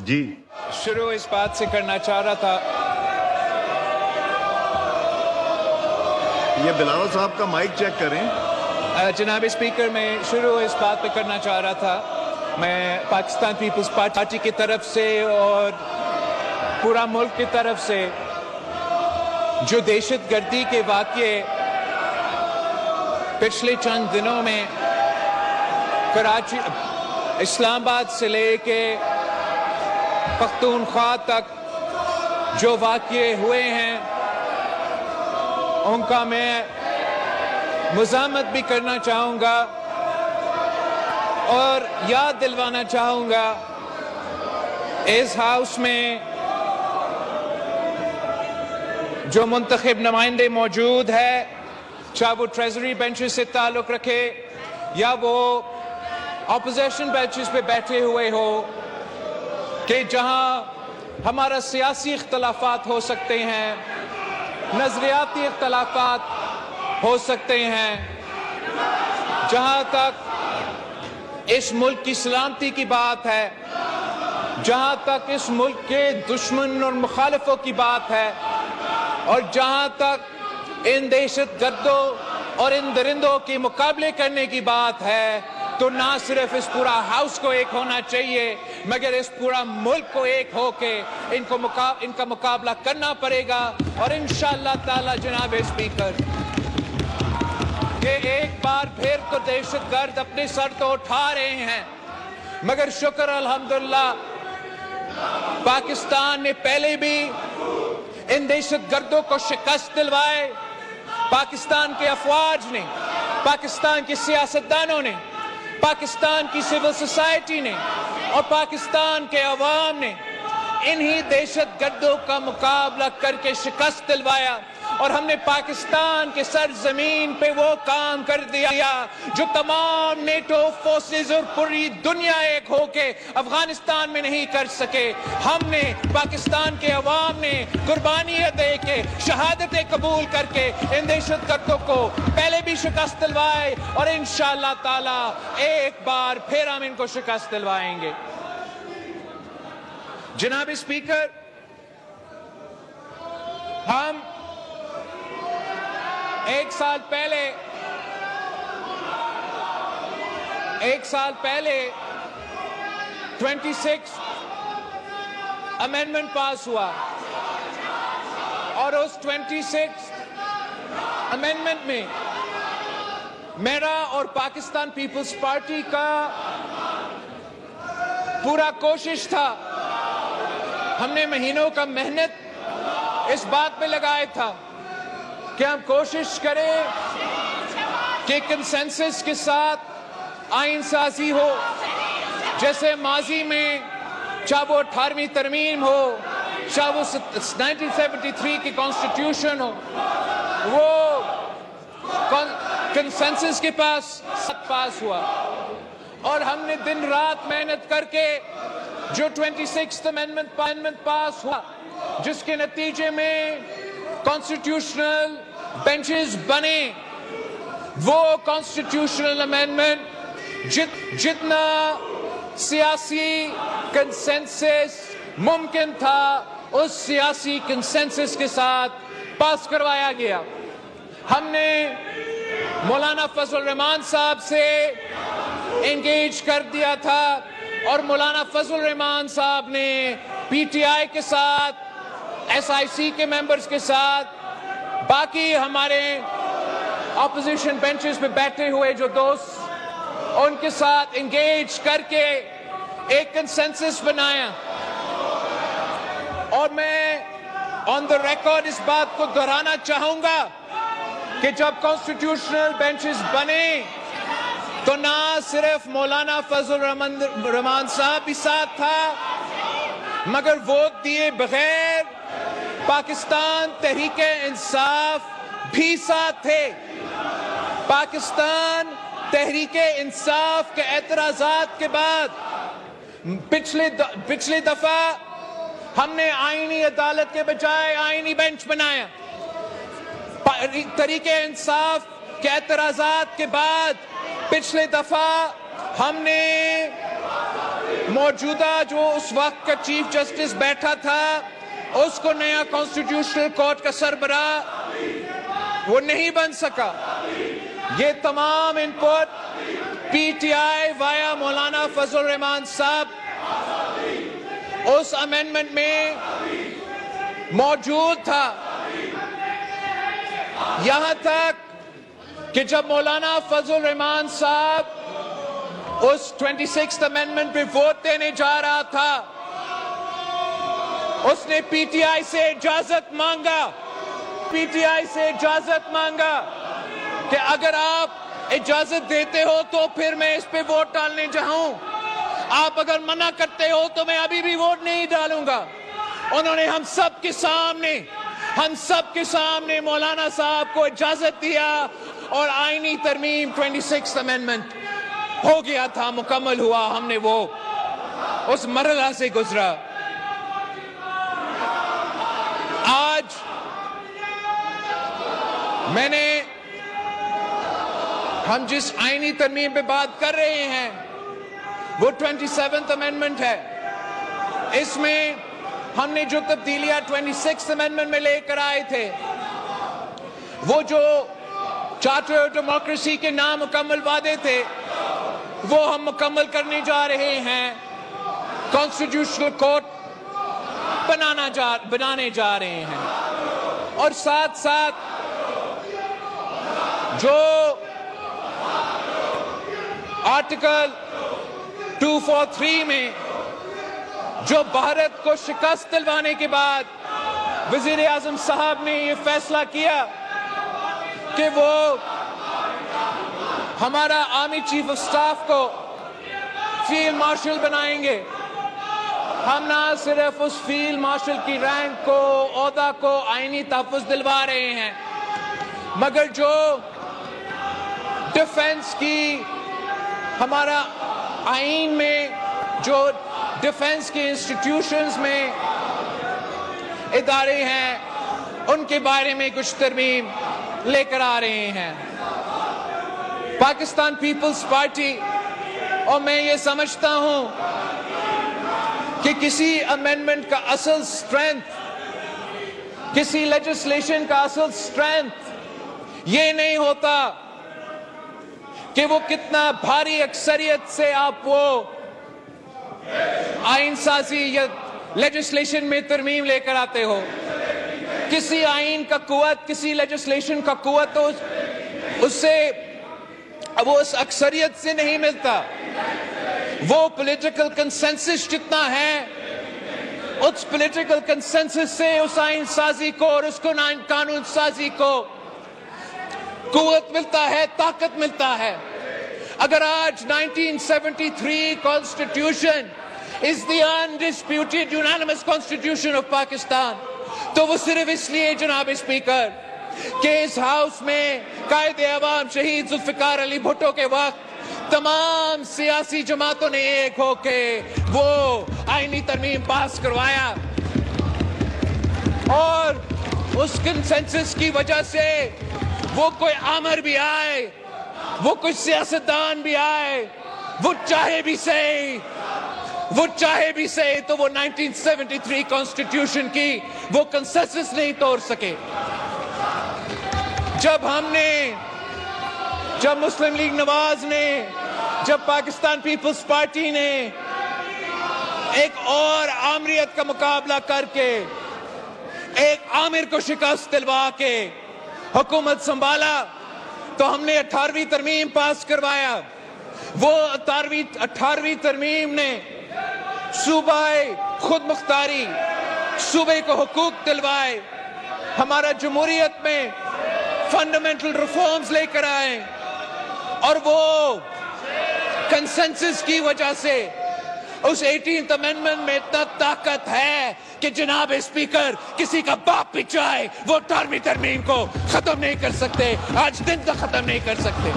جی شروع اس بات سے کرنا چاہ رہا تھا. یہ بلاول صاحب کا مائک چیک کریں. جناب اسپیکر, میں شروع اس بات پہ کرنا چاہ رہا تھا. میں پاکستان پیپلز پارٹی کی طرف سے اور پورا ملک کی طرف سے جو دہشت گردی کے واقعے پچھلے چند دنوں میں کراچی, اسلام آباد سے لے کے پختونخوا تک جو واقعے ہوئے ہیں ان کا میں مزاحمت بھی کرنا چاہوں گا اور یاد دلوانا چاہوں گا. اس ہاؤس میں جو منتخب نمائندے موجود ہے, چاہے وہ ٹریزری بینچز سے تعلق رکھے یا وہ اپوزیشن بینچز پہ بیٹھے ہوئے ہو, کہ جہاں ہمارا سیاسی اختلافات ہو سکتے ہیں, نظریاتی اختلافات ہو سکتے ہیں, جہاں تک اس ملک کی سلامتی کی بات ہے, جہاں تک اس ملک کے دشمن اور مخالفوں کی بات ہے, اور جہاں تک ان دہشت گردوں اور ان درندوں کے مقابلے کرنے کی بات ہے, تو نہ صرف اس پورا ہاؤس کو ایک ہونا چاہیے مگر اس پورا ملک کو ایک ہو کے ان کا مقابلہ کرنا پڑے گا. اور انشاءاللہ تعالی جناب اسپیکر, کہ ایک بار پھر تو دہشت گرد اپنے سر تو اٹھا رہے ہیں, مگر شکر الحمدللہ پاکستان نے پہلے بھی ان دہشت گردوں کو شکست دلوائے. پاکستان کے افواج نے, پاکستان کے سیاستدانوں نے, پاکستان کی سول سوسائٹی نے اور پاکستان کے عوام نے انہی دہشت گردوں کا مقابلہ کر کے شکست دلوایا. اور ہم نے پاکستان کے سرزمین پہ وہ کام کر دیا جو تمام نیٹو فورسز اور پوری دنیا ایک ہو کے افغانستان میں نہیں کر سکے. ہم نے, پاکستان کے عوام نے قربانیاں دے کے, شہادتیں قبول کر کے ان دہشت گردوں کو پہلے بھی شکست دلوائے اور انشاءاللہ تعالی ایک بار پھر ہم ان کو شکست دلوائیں گے. جناب اسپیکر, ہم ایک سال پہلے 26 امینڈمنٹ پاس ہوا اور اس 26 امینڈمنٹ میں میرا اور پاکستان پیپلز پارٹی کا پورا کوشش تھا, ہم نے مہینوں کا محنت اس بات پہ لگایا تھا کہ ہم کوشش کریں کہ کنسنسس کے ساتھ آئین سازی ہو, جیسے ماضی میں چاہے وہ 18ویں ترمیم ہو, چاہے وہ 1973 کی کانسٹیٹیوشن ہو, وہ کنسنسس کے پاس ہوا. اور ہم نے دن رات محنت کر کے جو 26th امینڈمنٹ پاس ہوا, جس کے نتیجے میں کانسٹیٹیوشنل بینچز بنے, وہ کانسٹیٹیوشنل امینڈمنٹ جتنا سیاسی کنسنسس ممکن تھا اس سیاسی کنسنسس کے ساتھ پاس کروایا گیا. ہم نے مولانا فضل الرحمان صاحب سے انگیج کر دیا تھا اور مولانا فضل الرحمان صاحب نے پی ٹی آئی کے ساتھ, ایس آئی سی کے ممبرز کے ساتھ, باقی ہمارے اپوزیشن بینچز پہ بیٹھے ہوئے جو دوست, ان کے ساتھ انگیج کر کے ایک کنسنسس بنایا. اور میں آن دا ریکارڈ اس بات کو دہرانا چاہوں گا کہ جب کانسٹیٹیوشنل بینچز بنے تو نہ صرف مولانا فضل الرحمان صاحب بھی ساتھ تھا, مگر ووٹ دیے بغیر پاکستان تحریک انصاف بھی ساتھ تھے. پاکستان تحریک انصاف کے اعتراضات کے بعد پچھلی دفعہ ہم نے آئینی عدالت کے بجائے آئینی بینچ بنایا. تحریک انصاف کے اعتراضات کے بعد پچھلے دفعہ ہم نے موجودہ جو اس وقت کا چیف جسٹس بیٹھا تھا اس کو نیا کانسٹیٹیوشنل کورٹ کا سربراہ وہ نہیں بن سکا. یہ تمام ان پٹ پی ٹی آئی وایا مولانا فضل الرحمان صاحب اس امینڈمنٹ میں موجود تھا. یہاں تک کہ جب مولانا فضل الرحمان صاحب اس 26th امینڈمنٹ پہ ووٹ دینے جا رہا تھا اس نے پی ٹی آئی سے اجازت مانگا کہ اگر آپ اجازت دیتے ہو تو پھر میں اس پہ ووٹ ڈالنے جاؤں, آپ اگر منع کرتے ہو تو میں ابھی بھی ووٹ نہیں ڈالوں گا. انہوں نے ہم سب کے سامنے مولانا صاحب کو اجازت دیا اور آئینی ترمیم 26th امینڈمنٹ ہو گیا تھا, مکمل ہوا. ہم نے وہ اس مرحلہ سے گزرا. آج ہم جس آئینی ترمیم پہ بات کر رہے ہیں وہ 27th امینڈمنٹ ہے. اس میں ہم نے جو تبدیلیاں 26th امینڈمنٹ میں لے کر آئے تھے وہ جو چارٹر آف ڈیموکریسی کے نامکمل وعدے تھے وہ ہم مکمل کرنے جا رہے ہیں. کانسٹیٹیوشنل کورٹ بنانے جا رہے ہیں اور ساتھ ساتھ جو آرٹیکل 243 میں جو بھارت کو شکست دلوانے کے بعد وزیر اعظم صاحب نے یہ فیصلہ کیا کہ وہ ہمارا آرمی چیف آف سٹاف کو فیلڈ مارشل بنائیں گے. ہم نہ صرف اس فیلڈ مارشل کی رینک کو عہدہ کو آئینی تحفظ دلوا رہے ہیں مگر جو ڈیفنس کی ہمارا آئین میں جو ڈیفنس کے انسٹیٹیوشنز میں ادارے ہیں ان کے بارے میں کچھ ترمیم لے کر آ رہے ہیں. پاکستان پیپلز پارٹی اور میں یہ سمجھتا ہوں کہ کسی امینڈمنٹ کا اصل اسٹرینتھ, کسی لیجسلیشن کا اصل اسٹرینتھ یہ نہیں ہوتا کہ وہ کتنا بھاری اکثریت سے آپ وہ آئین سازی یا لیجسلیشن میں ترمیم لے کر آتے ہو. کسی آئین کا قوت, کسی لیجسلیشن کا قوت تو اس سے وہ اس اکثریت سے نہیں ملتا. وہ پولیٹیکل کنسنسس جتنا ہے اس پولیٹیکل کنسنسس سے اس آئین سازی کو اور اس کو قانون سازی کو قوت ملتا ہے, طاقت ملتا ہے. اگر آج 1973 constitution is the undisputed unanimous constitution of Pakistan تو وہ صرف اس لیے جناب اسپیکر کہ اس ہاؤس میں قائد عوام شہید ذوالفقار علی بھٹو کے وقت تمام سیاسی جماعتوں نے ایک ہو کے وہ آئینی ترمیم پاس کروایا اور اس کنسنسس کی وجہ سے وہ کوئی آمر بھی آئے, وہ کوئی سیاستدان بھی آئے, وہ چاہے بھی سے تو وہ 1973 کانسٹیٹیوشن کی وہ کنسنسس نہیں توڑ سکے. جب مسلم لیگ نواز نے, جب پاکستان پیپلز پارٹی نے ایک اور آمریت کا مقابلہ کر کے ایک آمر کو شکست دلوا کے حکومت سنبھالا تو ہم نے 18ویں ترمیم پاس کروایا. وہ 18ویں ترمیم نے صوبہ خود مختاری, صوبے کو حقوق دلوائے, ہمارا جمہوریت میں فنڈامنٹل ریفارمز لے کر آئے اور وہ کنسنسس کی وجہ سے اس 18th امینڈمنٹ میں اتنا طاقت ہے کہ جناب اسپیکر کسی کا باپ بھی چاہے وہ 18ویں ترمیم کو ختم نہیں کر سکتے, آج دن تک ختم نہیں کر سکتے.